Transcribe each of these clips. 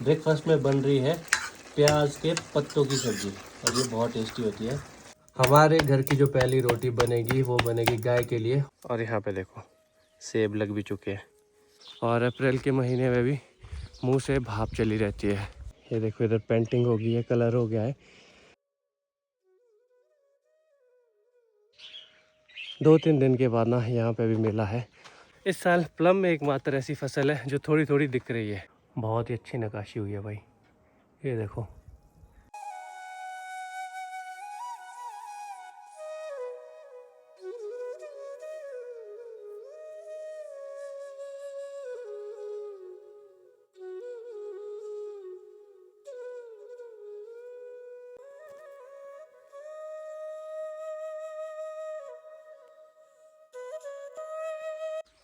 Breakfast में बन रही है प्याज के पत्तों की सब्जी और ये बहुत टेस्टी होती है। हमारे घर की जो पहली रोटी बनेगी वो बनेगी गाय के लिए। और यहाँ पे देखो सेब लग भी चुके हैं और अप्रैल के महीने में भी मुंह से भाप चली रहती है। ये देखो इधर पेंटिंग हो गई है, कलर हो गया है। 2-3 दिन के बाद ना यहाँ पे भी मेला है। इस साल प्लम में एकमात्र ऐसी फसल है जो थोड़ी थोड़ी दिख रही है। बहुत ही अच्छी नक्काशी हुई है भाई, ये देखो।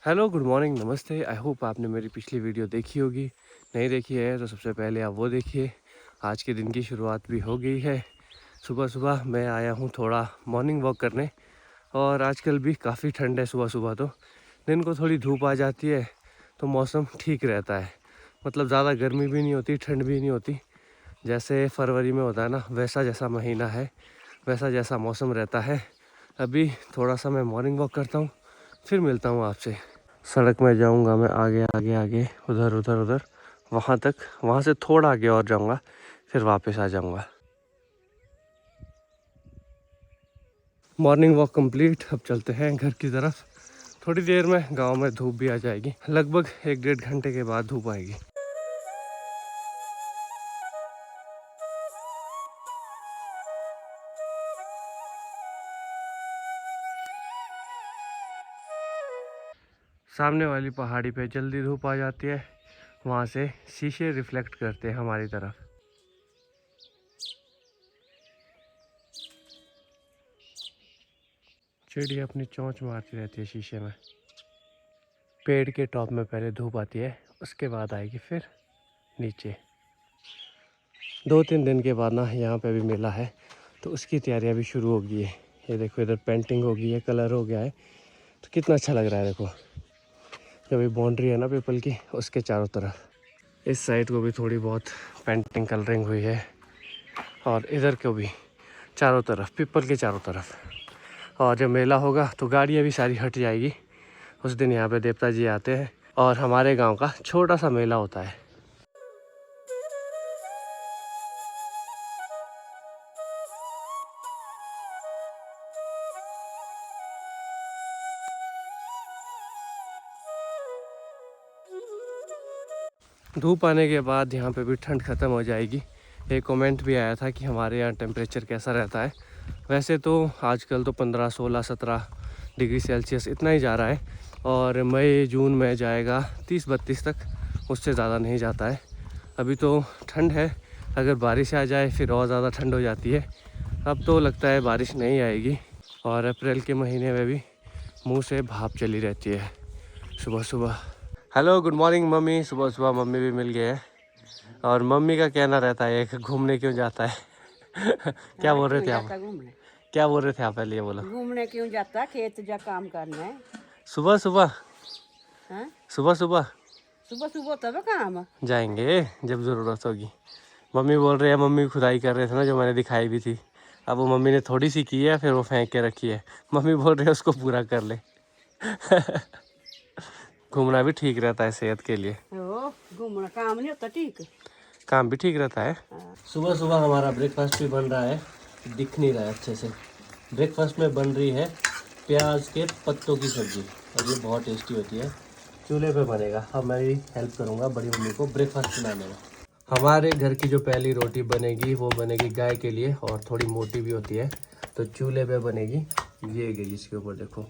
हेलो, गुड मॉर्निंग, नमस्ते। आई होप आपने मेरी पिछली वीडियो देखी होगी। नहीं देखी है तो सबसे पहले आप वो देखिए। आज के दिन की शुरुआत भी हो गई है। सुबह सुबह मैं आया हूँ थोड़ा मॉर्निंग वॉक करने। और आजकल भी काफ़ी ठंड है। सुबह सुबह तो दिन को थोड़ी धूप आ जाती है तो मौसम ठीक रहता है। मतलब ज़्यादा गर्मी भी नहीं होती, ठंड भी नहीं होती। जैसे फरवरी में होता है ना, वैसा जैसा महीना है, वैसा जैसा मौसम रहता है। अभी थोड़ा सा मैं मॉर्निंग वॉक करता हूँ, फिर मिलता हूँ आपसे। सड़क में जाऊंगा मैं आगे आगे आगे, उधर उधर उधर, वहाँ तक। वहाँ से थोड़ा आगे और जाऊंगा, फिर वापस आ जाऊंगा। Morning walk complete. अब चलते हैं घर की तरफ। थोड़ी देर में गांव में धूप भी आ जाएगी। लगभग 1-1.5 घंटे के बाद धूप आएगी। सामने वाली पहाड़ी पे जल्दी धूप आ जाती है। वहाँ से शीशे रिफ्लेक्ट करते हैं हमारी तरफ। चिड़िया अपनी चोंच मारती रहती है शीशे में। पेड़ के टॉप में पहले धूप आती है, उसके बाद आएगी फिर नीचे। 2-3 दिन के बाद ना यहाँ पे भी मेला है तो उसकी तैयारियाँ भी शुरू हो गई है। ये देखो इधर पेंटिंग हो गई है, कलर हो गया है। तो कितना अच्छा लग रहा है। देखो जो भी बाउंड्री है ना पीपल की, उसके चारों तरफ, इस साइड को भी थोड़ी बहुत पेंटिंग कलरिंग हुई है। और इधर को भी चारों तरफ, पीपल के चारों तरफ। और जब मेला होगा तो गाड़ियाँ भी सारी हट जाएगी। उस दिन यहाँ पे देवता जी आते हैं और हमारे गांव का छोटा सा मेला होता है। धूप आने के बाद यहाँ पे भी ठंड ख़त्म हो जाएगी। एक कमेंट भी आया था कि हमारे यहाँ टेम्परेचर कैसा रहता है। वैसे तो आजकल तो 15, 16, 17 डिग्री सेल्सियस इतना ही जा रहा है। और मई जून में जाएगा 30-32 तक, उससे ज़्यादा नहीं जाता है। अभी तो ठंड है, अगर बारिश आ जाए फिर और ज़्यादा ठंड हो जाती है। अब तो लगता है बारिश नहीं आएगी। और अप्रैल के महीने में भी मुंह से भाप चली रहती है सुबह सुबह। Hello, good morning mummy. सुबह सुबह मम्मी भी मिल गए हैं। और मम्मी का कहना रहता है कि घूमने क्यों जाता है। क्या बोल रहे थे आप? घूमने क्या बोल रहे थे आप? पहले ये बोलो। घूमने क्यों जाता, खेत जा काम करना है। सुबह सुबह, हाँ? सुबह सुबह सुबह सुबह तब काम। जाएंगे जब ज़रूरत होगी। मम्मी बोल रहे हैं, मम्मी खुदाई कर रहे थे ना जो मैंने दिखाई भी थी। अब वो मम्मी ने थोड़ी सी की है, फिर वो फेंक के रखी है। मम्मी बोल रहे हैं उसको पूरा कर ले। घूमना भी ठीक रहता है सेहत के लिए। ओ, घूमना काम नहीं होता ठीक। काम भी ठीक रहता है। हाँ। सुबह सुबह हमारा ब्रेकफास्ट भी बन रहा है, दिख नहीं रहा है अच्छे से। ब्रेकफास्ट में बन रही है प्याज के पत्तों की सब्जी और ये बहुत टेस्टी होती है। चूल्हे पे बनेगा। अब मैं भी हेल्प करूँगा बड़ी मम्मी को ब्रेकफास्ट बनाने में। हमारे घर की जो पहली रोटी बनेगी वो बनेगी गाय के लिए और थोड़ी मोटी भी होती है, तो चूल्हे पे बनेगी। ये गई इसके ऊपर देखो,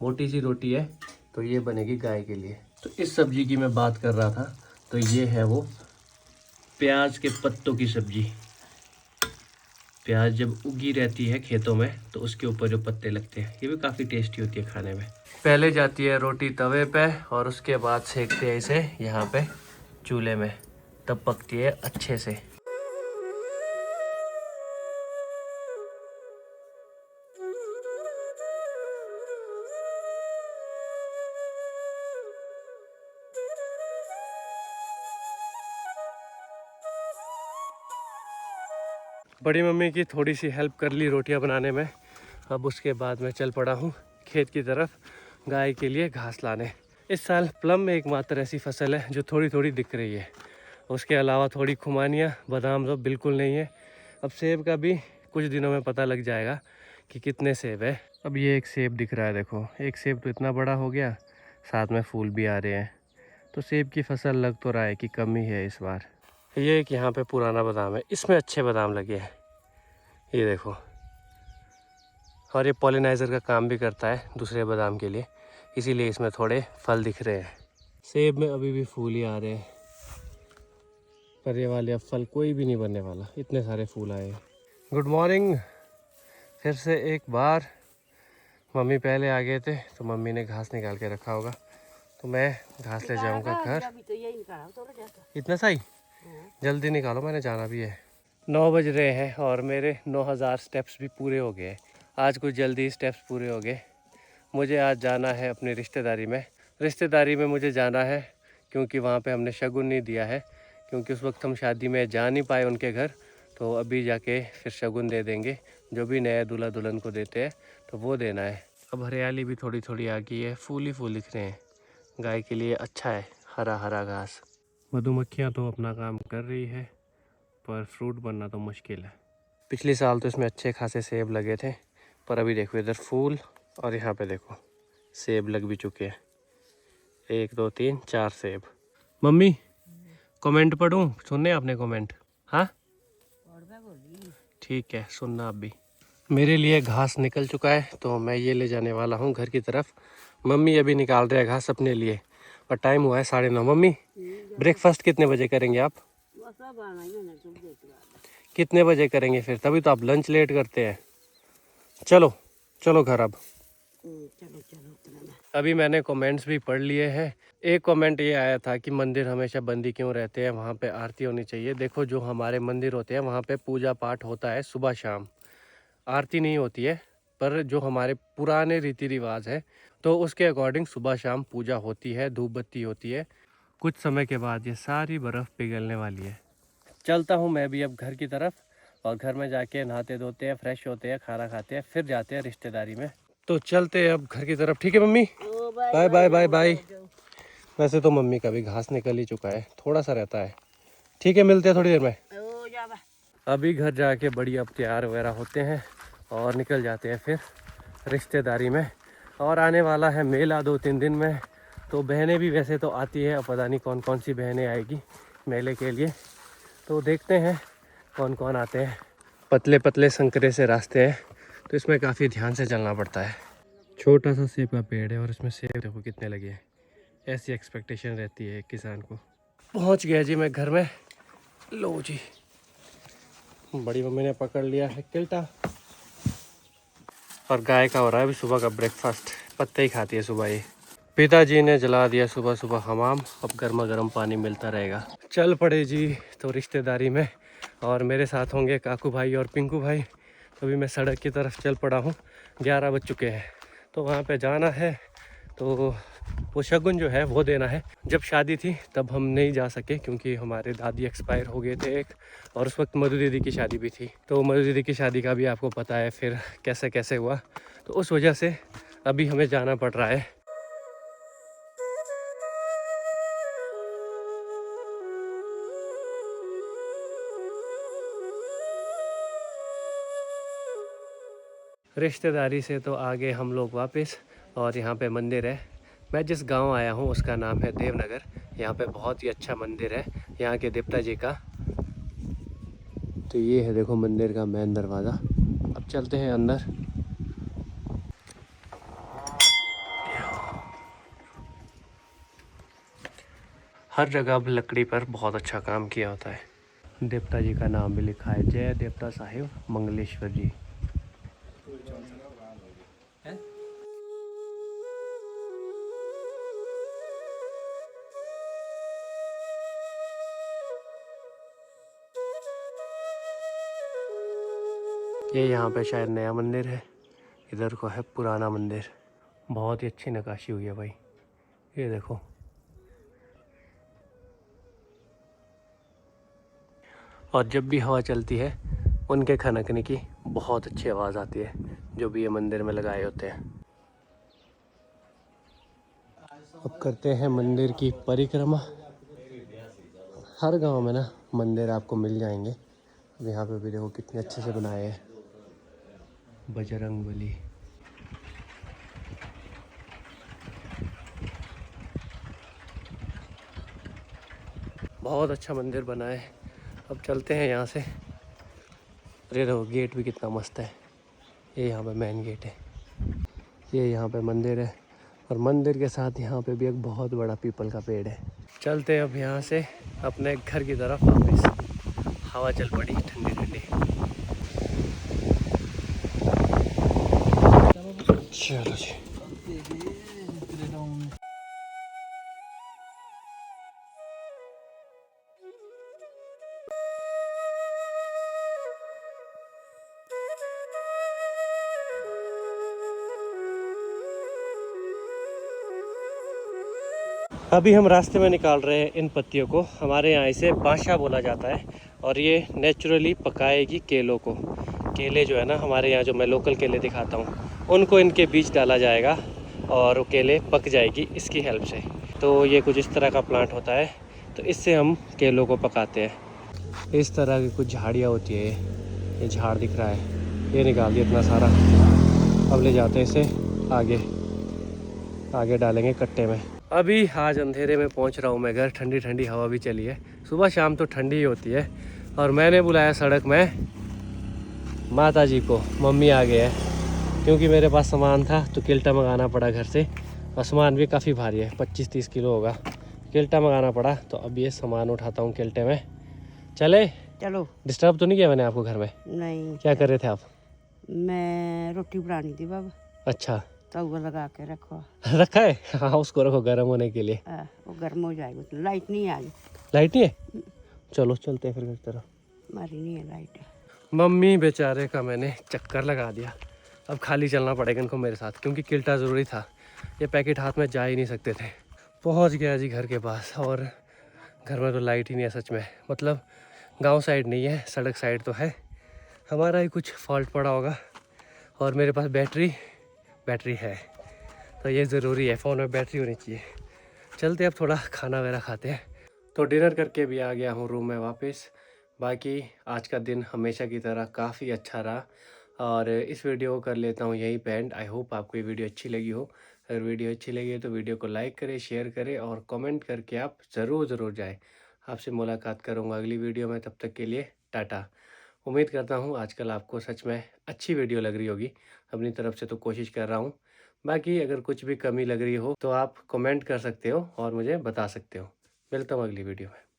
मोटी सी रोटी है, तो ये बनेगी गाय के लिए। तो इस सब्जी की मैं बात कर रहा था, तो ये है वो प्याज के पत्तों की सब्जी। प्याज जब उगी रहती है खेतों में तो उसके ऊपर जो पत्ते लगते हैं, ये भी काफ़ी टेस्टी होती है खाने में। पहले जाती है रोटी तवे पे और उसके बाद सेकते हैं इसे यहाँ पे चूल्हे में, तब पकती है अच्छे से। बड़ी मम्मी की थोड़ी सी हेल्प कर ली रोटियां बनाने में। अब उसके बाद मैं चल पड़ा हूँ खेत की तरफ गाय के लिए घास लाने। इस साल प्लम में एकमात्र ऐसी फसल है जो थोड़ी थोड़ी दिख रही है। उसके अलावा थोड़ी खुमानियाँ, बादाम तो बिल्कुल नहीं है। अब सेब का भी कुछ दिनों में पता लग जाएगा कि कितने सेब है। अब ये एक सेब दिख रहा है, देखो एक सेब तो इतना बड़ा हो गया, साथ में फूल भी आ रहे हैं। तो सेब की फसल लग तो रहा है कि कम ही है इस बार। ये एक यहाँ पे पुराना बादाम है, इसमें अच्छे बादाम लगे हैं, ये देखो। और ये पॉलिनाइज़र का काम भी करता है दूसरे बादाम के लिए, इसीलिए इसमें थोड़े फल दिख रहे हैं। सेब में अभी भी फूल ही आ रहे हैं, पर ये वाले अब फल कोई भी नहीं बनने वाला, इतने सारे फूल आए हैं। गुड मॉर्निंग फिर से एक बार। मम्मी पहले आ गए थे तो मम्मी ने घास निकाल के रखा होगा, तो मैं घास ले जाऊंगा घर। अभी तो यही निकाला थोड़ा जाता। इतना सही, जल्दी निकालो, मैंने जाना भी है। 9 बज रहे हैं और मेरे 9000 स्टेप्स भी पूरे हो गए। आज कुछ जल्दी स्टेप्स पूरे हो गए। मुझे आज जाना है अपनी रिश्तेदारी में। रिश्तेदारी में मुझे जाना है क्योंकि वहाँ पे हमने शगुन नहीं दिया है, क्योंकि उस वक्त हम शादी में जा नहीं पाए उनके घर। तो अभी जाके फिर शगुन दे देंगे, जो भी नया दूल्हा दुल्हन को देते हैं तो वो देना है। अब हरियाली भी थोड़ी थोड़ी आ गई है, फूल ही फूल दिख रहे हैं। गाय के लिए अच्छा है हरा हरा घास। मधुमक्खियाँ तो अपना काम कर रही है, पर फ्रूट बनना तो मुश्किल है। पिछले साल तो इसमें अच्छे खासे सेब लगे थे, पर अभी देखो इधर फूल और यहाँ पे देखो सेब लग भी चुके हैं। 1 2 3 4 सेब। मम्मी कमेंट पढ़ूँ? सुनने आपने कमेंट? हाँ ठीक है, सुनना आप भी। मेरे लिए घास निकल चुका है तो मैं ये ले जाने वाला हूँ घर की तरफ। मम्मी अभी निकाल रहे हैं घास अपने लिए, और टाइम हुआ है 9:30। मम्मी ब्रेकफास्ट कितने बजे करेंगे आप? कितने बजे करेंगे फिर? तभी तो आप लंच लेट करते हैं। चलो चलो घर अब। चलो चलो उतना ना। अभी मैंने कमेंट्स भी पढ़ लिए हैं। एक कमेंट ये आया था कि मंदिर हमेशा बंद ही क्यों रहते हैं, वहाँ पे आरती होनी चाहिए। देखो जो हमारे मंदिर होते हैं वहाँ पे पूजा पाठ होता है सुबह शाम, आरती नहीं होती है। पर जो हमारे पुराने रीति रिवाज है तो उसके अकॉर्डिंग सुबह शाम पूजा होती है, धूप बत्ती होती है। कुछ समय के बाद ये सारी बर्फ़ पिघलने वाली है। चलता हूँ मैं भी अब घर की तरफ, और घर में जाके नहाते धोते हैं, फ्रेश होते हैं, खाना खाते हैं, फिर जाते हैं रिश्तेदारी में। तो चलते हैं अब घर की तरफ, ठीक है मम्मी? Bye bye bye bye. वैसे तो मम्मी का भी घास निकल ही चुका है, थोड़ा सा रहता है। ठीक है, मिलते हैं थोड़ी देर में। अभी घर जाके बढ़िया तैयार वगैरह होते हैं और निकल जाते हैं फिर रिश्तेदारी में। और आने वाला है मेला 2-3 दिन में, तो बहनें भी वैसे तो आती है, अब पता नहीं कौन कौन सी बहनें आएगी मेले के लिए। तो देखते हैं कौन कौन आते हैं। पतले पतले संकरे से रास्ते हैं, तो इसमें काफ़ी ध्यान से चलना पड़ता है। छोटा सा सेब का पेड़ है और इसमें सेब देखो कितने लगे हैं। ऐसी एक्सपेक्टेशन रहती है एक किसान को। पहुंच गया जी मैं घर में। लो जी, बड़ी मम्मी ने पकड़ लिया है किल्टा, और गाय का हो रहा है अभी सुबह का ब्रेकफास्ट। पत्ते ही खाती है सुबह ये। पिताजी ने जला दिया सुबह सुबह हमाम, अब गर्मा गर्म पानी मिलता रहेगा। चल पड़े जी तो रिश्तेदारी में, और मेरे साथ होंगे काकू भाई और पिंकू भाई। अभी मैं सड़क की तरफ चल पड़ा हूँ, 11 बज चुके हैं, तो वहाँ पे जाना है। तो वो शगुन जो है वो देना है। जब शादी थी तब हम नहीं जा सके क्योंकि हमारे दादी एक्सपायर हो गए थे एक, और उस वक्त मधु दीदी की शादी भी थी। तो मधु दीदी की शादी का भी आपको पता है फिर कैसे कैसे हुआ, तो उस वजह से अभी हमें जाना पड़ रहा है। रिश्तेदारी से तो आगे हम लोग वापस, और यहाँ पे मंदिर है। मैं जिस गांव आया हूँ उसका नाम है देवनगर। यहाँ पे बहुत ही अच्छा मंदिर है यहाँ के देवता जी का। तो ये है देखो मंदिर का मेन दरवाज़ा। अब चलते हैं अंदर। हर जगह अब लकड़ी पर बहुत अच्छा काम किया होता है। देवता जी का नाम भी लिखा है, जय देवता साहिब मंगलेश्वर जी। ये यहाँ पे शायद नया मंदिर है, इधर को है पुराना मंदिर। बहुत ही अच्छी नक्काशी हुई है भाई, ये देखो। और जब भी हवा चलती है उनके खनकने की बहुत अच्छी आवाज़ आती है, जो भी ये मंदिर में लगाए होते हैं। अब करते हैं मंदिर की परिक्रमा। हर गांव में ना मंदिर आपको मिल जाएंगे। अब यहाँ पे भी देखो कितने अच्छे से बनाए हैं, बजरंगबली। बहुत अच्छा मंदिर बना है। अब चलते हैं यहाँ से। अरे देखो गेट भी कितना मस्त है। ये यहाँ पे मेन गेट है, ये यहाँ पे मंदिर है, और मंदिर के साथ यहाँ पे भी एक बहुत बड़ा पीपल का पेड़ है। चलते हैं अब यहाँ से अपने घर की तरफ वापस। हवा चल पड़ी ठंडी ठंडी। चलो जी। अभी हम रास्ते में निकाल रहे हैं इन पत्तियों को। हमारे यहाँ इसे बांशा बोला जाता है, और ये नेचुरली पकाएगी केलों को। केले जो है ना हमारे यहाँ, जो मैं लोकल केले दिखाता हूँ, उनको इनके बीच डाला जाएगा और वो केले पक जाएगी इसकी हेल्प से। तो ये कुछ इस तरह का प्लांट होता है, तो इससे हम केलों को पकाते हैं। इस तरह की कुछ झाड़ियाँ होती है। ये झाड़ दिख रहा है, ये निकाल दिया इतना सारा। अब ले जाते हैं इसे आगे डालेंगे कट्टे में। अभी आज अंधेरे में पहुंच रहा हूं मैं घर। ठंडी ठंडी हवा भी चली है। सुबह शाम तो ठंडी ही होती है। और मैंने बुलाया सड़क में माता जी को। मम्मी आ गए हैं, क्योंकि मेरे पास सामान था तो किल्टा मंगाना पड़ा घर से। और सामान भी काफ़ी भारी है, 25-30 किलो होगा। किल्टा मंगाना पड़ा, तो अब ये सामान उठाता हूँ किल्टे में। चले? चलो। डिस्टर्ब तो नहीं किया मैंने आपको घर में? नहीं। क्या कर रहे थे आप? मैं रोटी बनानी थी बाबा। अच्छा, तवा लगा के रखो। रखा है? हाँ, उसको रखो गर्म होने के लिए। वो गर्म हो जाएगा। लाइट नहीं आई। लाइट नहीं है? चलो चलते हैं फिर घर की तरफ। हमारी नहीं है लाइट। मम्मी बेचारे का मैंने चक्कर लगा दिया। अब खाली चलना पड़ेगा इनको मेरे साथ, क्योंकि किल्टा ज़रूरी था। ये पैकेट हाथ में जा ही नहीं सकते थे। पहुंच गया जी घर के पास, और घर में तो लाइट ही नहीं है सच में। मतलब गांव साइड नहीं है, सड़क साइड तो है। हमारा ही कुछ फॉल्ट पड़ा होगा। और मेरे पास बैटरी है, तो ये ज़रूरी है, फ़ोन में बैटरी होनी चाहिए। चलते अब थोड़ा खाना वगैरह खाते हैं। तो डिनर करके भी आ गया हूँ रूम में वापस। बाकी आज का दिन हमेशा की तरह काफ़ी अच्छा रहा, और इस वीडियो को कर लेता हूँ यहीं पे एंड। आई होप आपको ये वीडियो अच्छी लगी हो। अगर वीडियो अच्छी लगी है तो वीडियो को लाइक करें, शेयर करें, और कमेंट करके आप ज़रूर जाएँ। आपसे मुलाकात करूँगा अगली वीडियो में। तब तक के लिए टाटा। उम्मीद करता हूँ आजकल आपको सच में अच्छी वीडियो लग रही होगी। अपनी तरफ से तो कोशिश कर रहा हूँ। बाकी अगर कुछ भी कमी लग रही हो तो आप कमेंट कर सकते हो और मुझे बता सकते हो। मिलता हूँ अगली वीडियो में।